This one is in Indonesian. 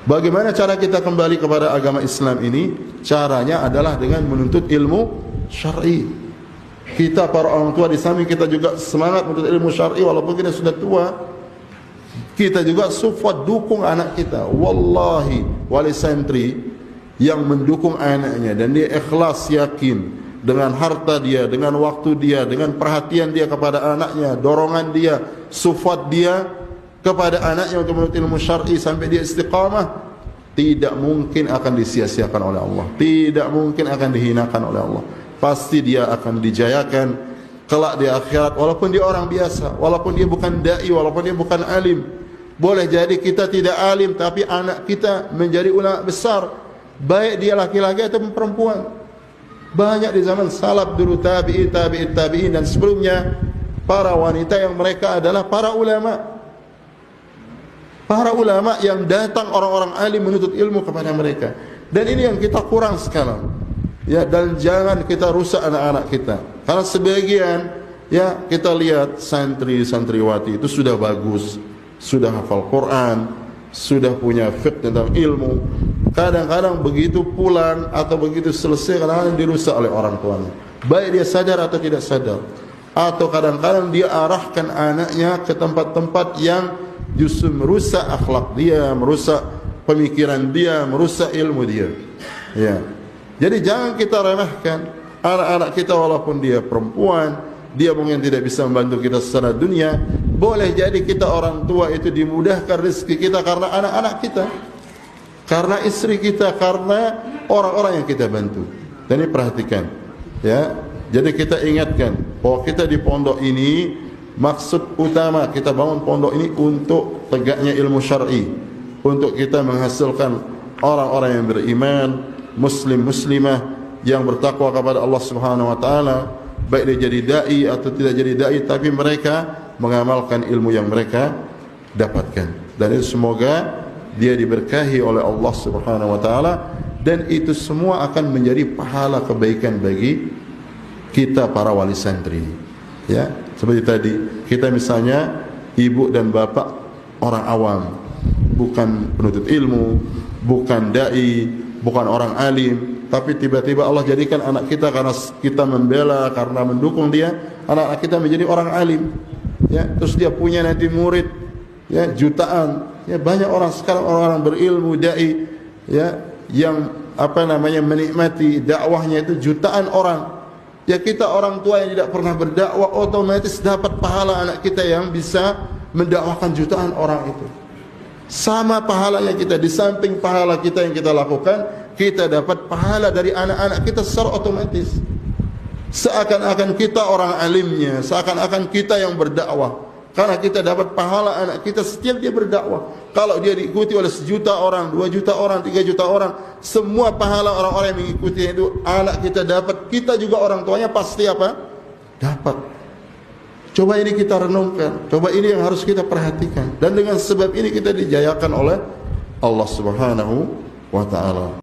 Bagaimana cara kita kembali kepada agama Islam ini? Caranya adalah dengan menuntut ilmu syar'i. Kita para orang tua di samping kita juga semangat menuntut ilmu syar'i walaupun kita sudah tua. Kita juga support dukung anak kita. Wallahi, wali santri yang mendukung anaknya dan dia ikhlas yakin dengan harta dia, dengan waktu dia, dengan perhatian dia kepada anaknya, dorongan dia, support dia kepada anaknya untuk menuntut ilmu syar'i sampai dia istiqamah, tidak mungkin akan disia-siakan oleh Allah, tidak mungkin akan dihinakan oleh Allah. Pasti dia akan dijayakan kelak di akhirat, walaupun dia orang biasa, walaupun dia bukan dai, walaupun dia bukan alim. Boleh jadi kita tidak alim tapi anak kita menjadi ulama besar, baik dia laki-laki atau perempuan. Banyak di zaman salaf dulu, tabi'in dan sebelumnya, para wanita yang mereka adalah para ulama. Para ulama yang datang orang-orang alim menuntut ilmu kepada mereka. Dan ini yang kita kurang sekarang. Ya, dan jangan kita rusak anak-anak kita. Karena sebagian ya kita lihat santri-santriwati itu sudah bagus, sudah hafal Quran, sudah punya fiqh tentang ilmu. Kadang-kadang begitu pulang atau begitu selesai kadang-kadang dirusak oleh orang tuanya. Baik dia sadar atau tidak sadar. Atau kadang-kadang dia arahkan anaknya ke tempat-tempat yang justru merusak akhlak dia, merusak pemikiran dia, merusak ilmu dia. Ya. Jadi jangan kita remehkan anak-anak kita walaupun dia perempuan, dia mungkin tidak bisa membantu kita secara dunia. Boleh jadi kita orang tua itu dimudahkan rezeki kita karena anak-anak kita, karena istri kita, karena orang-orang yang kita bantu. Dan ini perhatikan, ya. Jadi kita ingatkan bahwa kita di pondok ini, maksud utama kita bangun pondok ini untuk tegaknya ilmu syar'i, untuk kita menghasilkan orang-orang yang beriman, muslim-muslimah yang bertakwa kepada Allah Subhanahu wa taala, baik dia jadi dai atau tidak jadi dai, tapi mereka mengamalkan ilmu yang mereka dapatkan. Dan itu semoga dia diberkahi oleh Allah Subhanahu wa taala, dan itu semua akan menjadi pahala kebaikan bagi kita para wali santri. Ya, seperti tadi kita misalnya ibu dan bapak orang awam, bukan penuntut ilmu, bukan dai, bukan orang alim, tapi tiba-tiba Allah jadikan anak kita karena kita membela, karena mendukung dia, anak-anak kita menjadi orang alim. Ya, terus dia punya nanti murid ya jutaan. Ya, banyak orang sekarang orang-orang berilmu dai ya yang menikmati dakwahnya itu jutaan orang. Ya, kita orang tua yang tidak pernah berdakwah otomatis dapat pahala anak kita yang bisa mendakwahkan jutaan orang itu. Sama pahalanya kita, di samping pahala kita yang kita lakukan, kita dapat pahala dari anak-anak kita secara otomatis. Seakan-akan kita orang alimnya, seakan-akan kita yang berdakwah. Karena kita dapat pahala anak kita setiap dia berdakwah. Kalau dia diikuti oleh 1 juta orang, 2 juta orang, 3 juta orang, semua pahala orang-orang yang mengikuti itu anak kita dapat. Kita juga orang tuanya pasti apa? Dapat. Coba ini kita renungkan. Coba ini yang harus kita perhatikan. Dan dengan sebab ini kita dijayakan oleh Allah Subhanahu wa taala.